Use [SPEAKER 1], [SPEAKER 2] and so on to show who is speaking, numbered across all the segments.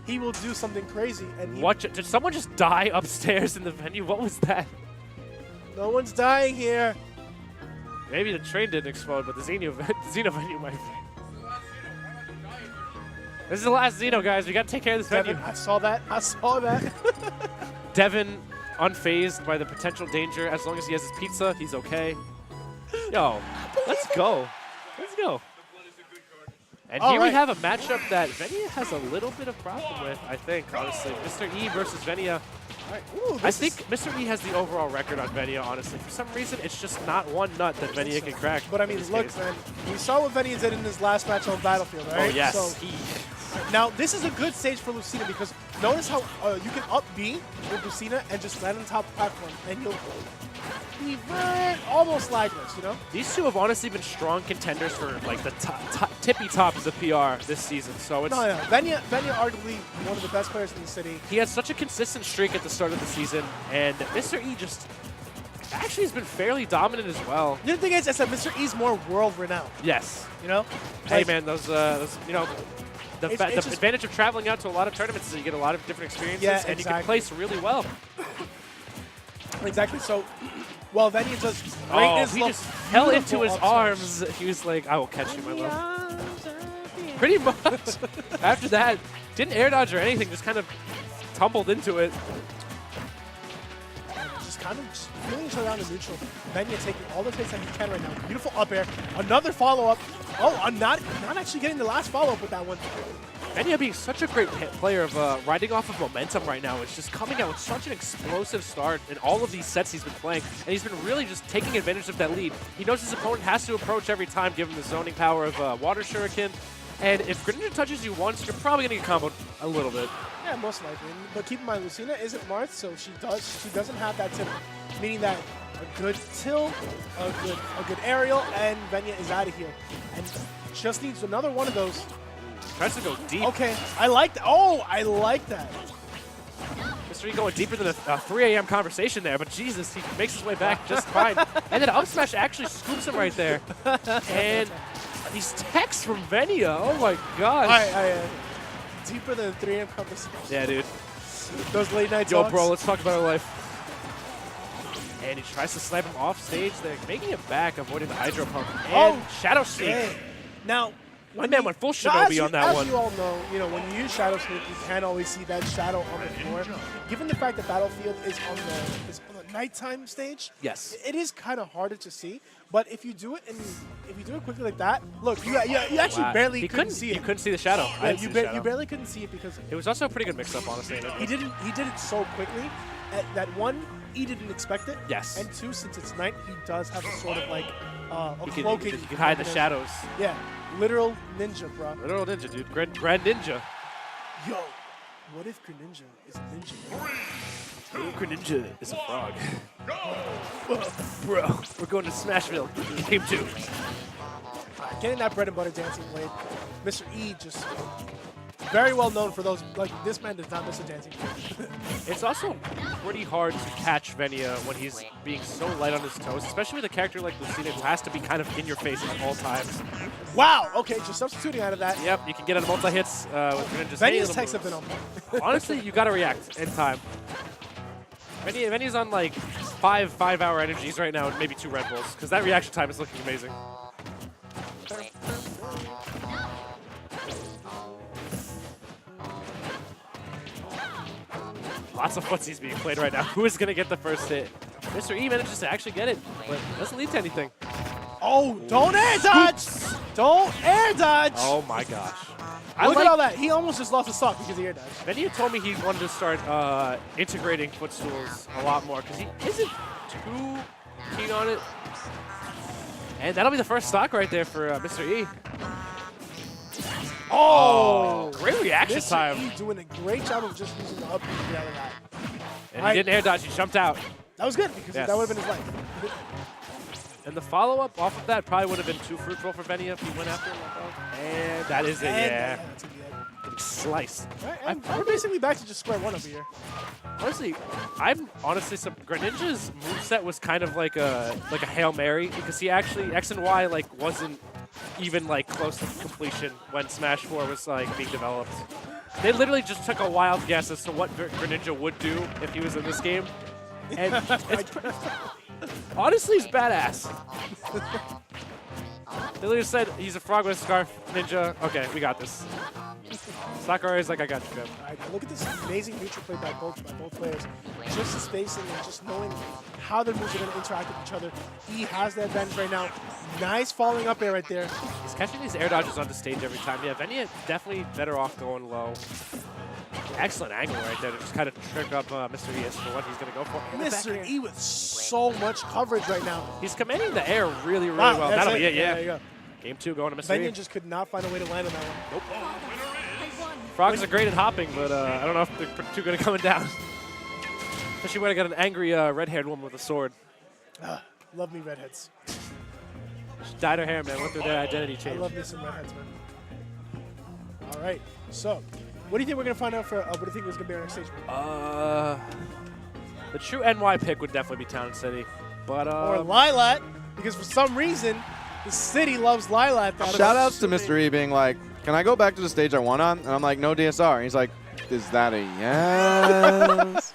[SPEAKER 1] he will do something crazy. And
[SPEAKER 2] Watch it. Did someone just die upstairs in the venue? What was that?
[SPEAKER 1] No one's dying here.
[SPEAKER 2] Maybe the train didn't explode, but the Xeno venue might be. This is the last Xeno, guys. We got to take care of this
[SPEAKER 1] Devin,
[SPEAKER 2] venue.
[SPEAKER 1] I saw that. I saw that.
[SPEAKER 2] Devin, unfazed by the potential danger. As long as he has his pizza, he's okay. Yo, let's go. Let's go. And here we have a matchup that Venia has a little bit of problem with, I think, honestly. Mr. E versus Venia.
[SPEAKER 1] Right. Ooh,
[SPEAKER 2] I think Mr. E has the overall record on Venia, honestly. For some reason, it's just not one nut that Venia can crack.
[SPEAKER 1] But I mean, look, man, we saw what Venia did in his last match on Battlefield, right?
[SPEAKER 2] Oh, yes.
[SPEAKER 1] So, now, this is a good stage for Lucina because notice how you can up B with Lucina and just land on the top platform, and you'll be almost lagless, you know?
[SPEAKER 2] These two have honestly been strong contenders for like the tippy top of the PR this season. So it's
[SPEAKER 1] Venia arguably one of the best players in the city.
[SPEAKER 2] He had such a consistent streak at the start of the season, and Mr. E just actually has been fairly dominant as well.
[SPEAKER 1] The thing is that Mr. E's more world-renowned.
[SPEAKER 2] Yes.
[SPEAKER 1] You know?
[SPEAKER 2] Hey, man, those you know, the advantage of traveling out to a lot of tournaments is that you get a lot of different experiences, and you can place really well.
[SPEAKER 1] Exactly. So, well, Venia does greatness.
[SPEAKER 2] He just fell into his arms. He was like, I will catch you, my love. Pretty much. After that, didn't air dodge or anything, just kind of tumbled into it.
[SPEAKER 1] Just kind of feeling each other down to neutral. Venia taking all the space that he can right now. Beautiful up air. Another follow-up. Oh, I'm not actually getting the last follow-up with that one.
[SPEAKER 2] Venia being such a great player of riding off of momentum right now. It's just coming out with such an explosive start in all of these sets he's been playing. And he's been really just taking advantage of that lead. He knows his opponent has to approach every time, given the zoning power of Water Shuriken. And if Greninja touches you once, you're probably going to get comboed a little bit.
[SPEAKER 1] Yeah, most likely. But keep in mind, Lucina isn't Marth, so she doesn't have that tip, meaning that a good tilt, a good aerial, and Venia is out of here. And just needs another one of those.
[SPEAKER 2] Tries to go deep.
[SPEAKER 1] Okay, I like that. Oh, I like that.
[SPEAKER 2] Mr. E going deeper than a 3 a.m. conversation there, but Jesus, he makes his way back just fine. And then up smash actually scoops him right there. And these texts from Venia, oh my gosh.
[SPEAKER 1] Deeper than 3 a.m. conversation.
[SPEAKER 2] Yeah, dude.
[SPEAKER 1] Those late night
[SPEAKER 2] Yo,
[SPEAKER 1] talks.
[SPEAKER 2] bro, let's talk about our life. And he tries to slap him off stage there, making it back, avoiding the Hydro Pump. And Shadow Sneak.
[SPEAKER 1] Dang. Now,
[SPEAKER 2] my man went full Shinobi on that one.
[SPEAKER 1] As you all know, when you use Shadow Sneak, you can't always see that shadow on the floor. Given the fact that Battlefield is on the nighttime stage,
[SPEAKER 2] yes,
[SPEAKER 1] it is kind of harder to see. But if you do it quickly like that, look, you actually barely couldn't see it.
[SPEAKER 2] You couldn't see the shadow.
[SPEAKER 1] Yeah, you barely couldn't see it because
[SPEAKER 2] it was also a pretty good mix-up, honestly.
[SPEAKER 1] He did it so quickly that one, he didn't expect it.
[SPEAKER 2] Yes.
[SPEAKER 1] And two, since it's night, he does have a sort of like a cloaking.
[SPEAKER 2] You can hide the shadows.
[SPEAKER 1] Yeah. Literal ninja, bro.
[SPEAKER 2] Literal ninja, dude. Grand ninja.
[SPEAKER 1] Yo, what if Greninja is a ninja?
[SPEAKER 2] What if Greninja is a frog? Bro, we're going to Smashville. Game 2.
[SPEAKER 1] Getting that bread and butter dancing blade. Mr. E just very well known for those. Like, this man does not miss a dancing blade.
[SPEAKER 2] It's also pretty hard to catch Venia when he's being so light on his toes, especially with a character like Lucina who has to be kind of in your face at all times.
[SPEAKER 1] Wow, okay, just substituting out of that.
[SPEAKER 2] Yep, you can get out of multi-hits with Greninja's
[SPEAKER 1] Venia's techs have been on point.
[SPEAKER 2] Honestly, you gotta react in time. Venia's on like 5-hour energies right now and maybe 2 Red Bulls, because that reaction time is looking amazing. Lots of footsies being played right now. Who is going to get the first hit? Mr. E manages to actually get it, but doesn't lead to anything.
[SPEAKER 1] Oh, don't air dodge! Don't air dodge!
[SPEAKER 2] Oh my gosh.
[SPEAKER 1] Look at all that. He almost just lost his sock because he air dodged.
[SPEAKER 2] Venia told me he wanted to start integrating footstools a lot more because he isn't too keen on it. And that'll be the first stock right there for Mr. E. Oh, great reaction time.
[SPEAKER 1] Mr. E doing a great job of just using the up B to get out of that.
[SPEAKER 2] And he didn't air dodge, he jumped out.
[SPEAKER 1] That was good because that would have been his life.
[SPEAKER 2] And the follow-up off of that probably would have been too fruitful for Venia if he went after him. And that is it, yeah. Sliced.
[SPEAKER 1] Right, and we're basically back to just square one over here.
[SPEAKER 2] Honestly, Greninja's moveset was kind of like a Hail Mary because he actually, X and Y wasn't even close to completion when Smash 4 was being developed. They literally just took a wild guess as to what Greninja would do if he was in this game. And honestly, he's badass. They literally said he's a frog with a scarf ninja. Okay, we got this. Sakurai's like, I got you, man.
[SPEAKER 1] All right, look at this amazing neutral play by both players. Just the spacing and just knowing how their moves are going to interact with each other. He has the advantage right now. Nice following up air right there.
[SPEAKER 2] He's catching these air dodges on the stage every time. Yeah, Venia definitely better off going low. Excellent angle right there to just kind of trick up Mr. E as for what he's going to go for.
[SPEAKER 1] Mr. E with so much coverage right now.
[SPEAKER 2] He's commanding the air really, really well. That'll be it, yeah.
[SPEAKER 1] There you go.
[SPEAKER 2] Game 2 going to Mr.
[SPEAKER 1] Venia
[SPEAKER 2] E.
[SPEAKER 1] just could not find a way to land on that one.
[SPEAKER 2] Nope. Frogs are great at hopping, but I don't know if they're too good at coming down. Especially when I got an angry red-haired woman with a sword.
[SPEAKER 1] Love me redheads.
[SPEAKER 2] She dyed her hair, man. Went through their identity change.
[SPEAKER 1] I love me some redheads, man. All right. So, what do you think we're going to find out for, what do you think is going to be our next stage?
[SPEAKER 2] The true NY pick would definitely be Town City. But,
[SPEAKER 1] or Lilat, because for some reason, the city loves Lilat.
[SPEAKER 3] Shout outs to Mr. E being like, can I go back to the stage I won on? And I'm like, no DSR. And he's like, is that a yes?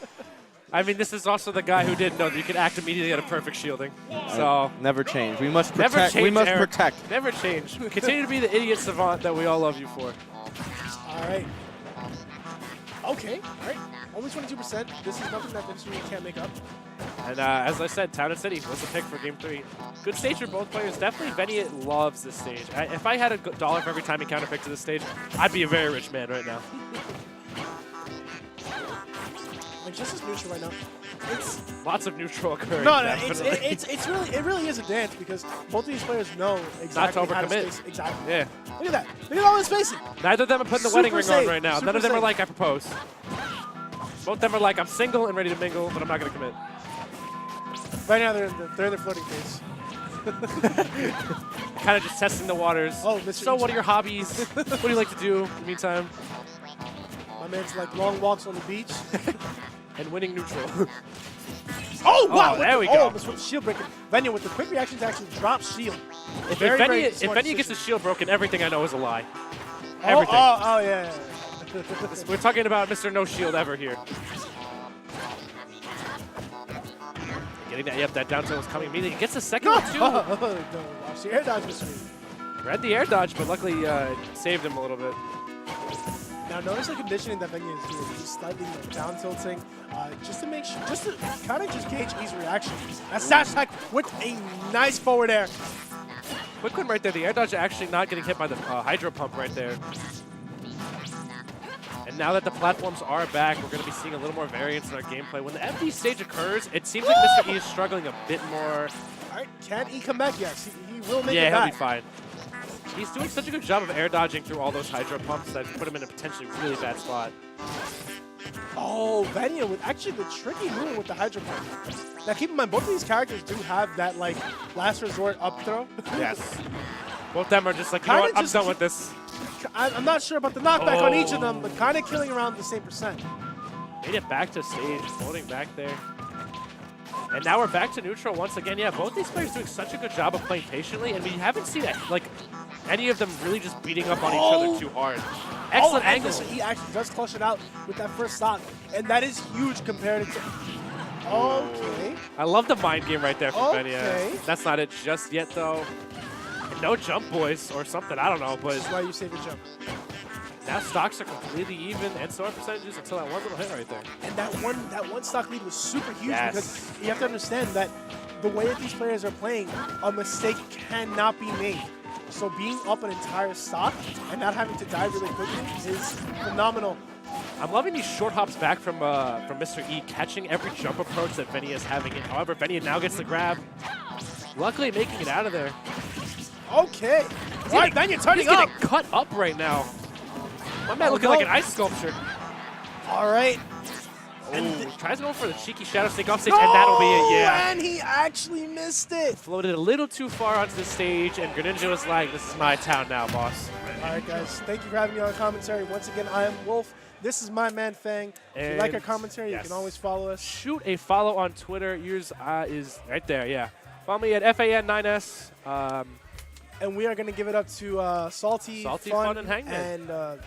[SPEAKER 2] I mean, this is also the guy who didn't know that you could act immediately at a perfect shielding. So
[SPEAKER 3] never change. We must protect.
[SPEAKER 2] Never change,
[SPEAKER 3] we must
[SPEAKER 2] Eric.
[SPEAKER 3] protect.
[SPEAKER 2] Never change. Continue to be the idiot savant that we all love you for.
[SPEAKER 1] All right. Okay. All right. Only 22%. This is nothing that Mr. E can't make up.
[SPEAKER 2] And as I said, Town and City was the pick for Game 3. Good stage for both players. Definitely, Venia loves this stage. If I had $1 for every time he counterpicked to this stage, I'd be a very rich man right now.
[SPEAKER 1] And just as neutral right now, it's
[SPEAKER 2] lots of neutral occurring.
[SPEAKER 1] No, it really is a dance because both of these players know exactly how to space. Exactly.
[SPEAKER 2] Yeah.
[SPEAKER 1] Look at that. Look at all the spacing.
[SPEAKER 2] Neither of them are putting the wedding ring on right now. None of them are like, I propose. Both of them are like, I'm single and ready to mingle, but I'm not going to commit.
[SPEAKER 1] Right now, they're in their floating phase.
[SPEAKER 2] Kind of just testing the waters.
[SPEAKER 1] Oh, Mr.
[SPEAKER 2] So what are your hobbies? What do you like to do in the meantime?
[SPEAKER 1] My man's like long walks on the beach.
[SPEAKER 2] And winning neutral.
[SPEAKER 1] Oh, wow.
[SPEAKER 2] There we go.
[SPEAKER 1] Oh, almost with the shield breaker. Venia with the quick reaction to actually drop shield.
[SPEAKER 2] If Venia gets the shield broken, everything I know is a lie.
[SPEAKER 1] Oh,
[SPEAKER 2] Everything.
[SPEAKER 1] Oh, yeah.
[SPEAKER 2] We're talking about Mr. No Shield ever here. Getting that, yep, that down tilt was coming immediately. He gets the second one, too.
[SPEAKER 1] No, watch the air dodge, Mr. E.
[SPEAKER 2] Read the air dodge, but luckily saved him a little bit.
[SPEAKER 1] Now notice the conditioning that Venia is doing. He's slightly down tilting, just to make sure, just to kind of just gauge his reaction. That dash attack with a nice forward air.
[SPEAKER 2] Quick one right there. The air dodge actually not getting hit by the hydro pump right there. And now that the platforms are back, we're going to be seeing a little more variance in our gameplay. When the FD stage occurs, it seems like Mr. E is struggling a bit more.
[SPEAKER 1] All right, can he come back? Yes, he will make it
[SPEAKER 2] Yeah,
[SPEAKER 1] back.
[SPEAKER 2] he'll be fine. He's doing such a good job of air dodging through all those hydro pumps that put him in a potentially really bad spot.
[SPEAKER 1] Oh, Venia with actually the tricky move with the hydro pump. Now keep in mind, both of these characters do have that like last resort up throw.
[SPEAKER 2] Yes. Both of them are just like, you know what, I'm done with this.
[SPEAKER 1] I'm not sure about the knockback on each of them, but kind of killing around the same percent.
[SPEAKER 2] Made it back to stage, floating back there. And now we're back to neutral once again. Yeah, both these players doing such a good job of playing patiently, and we haven't seen like any of them really just beating up on each other too hard. Excellent angle.
[SPEAKER 1] He actually does clutch it out with that first stock, and that is huge compared to. Okay.
[SPEAKER 2] I love the mind game right there from
[SPEAKER 1] Okay.
[SPEAKER 2] Venia. That's not it just yet, though. No jump, boys, or something. I don't know, but
[SPEAKER 1] That's why you save your jump.
[SPEAKER 2] now stocks are completely even, and so are percentages until that one little hit right there.
[SPEAKER 1] And that one stock lead was super huge
[SPEAKER 2] Yes.
[SPEAKER 1] because you have to understand that the way that these players are playing, a mistake cannot be made. So being up an entire stock and not having to die really quickly is phenomenal.
[SPEAKER 2] I'm loving these short hops back from Mr. E, catching every jump approach that Venia is having. However, Venia now gets the grab. Luckily making it out of there.
[SPEAKER 1] Okay. Right, Venia turning
[SPEAKER 2] He's
[SPEAKER 1] up.
[SPEAKER 2] getting cut up right now. My man looking like an ice sculpture.
[SPEAKER 1] All right.
[SPEAKER 2] And tries to go for the cheeky shadow sneak off stage, and that'll be it, yeah.
[SPEAKER 1] And he actually missed it.
[SPEAKER 2] Floated a little too far onto the stage, and Greninja was like, this is my town now, boss.
[SPEAKER 1] All right, guys. Thank you for having me on commentary. Once again, I am Wolf. This is my man, Fang. If you like our commentary,
[SPEAKER 2] yes.
[SPEAKER 1] you can always follow us.
[SPEAKER 2] Shoot a follow on Twitter. Yours is right there, yeah. Follow me at FAN9S.
[SPEAKER 1] And we are going to give it up to Salty,
[SPEAKER 2] Fun, and Hangman.
[SPEAKER 1] And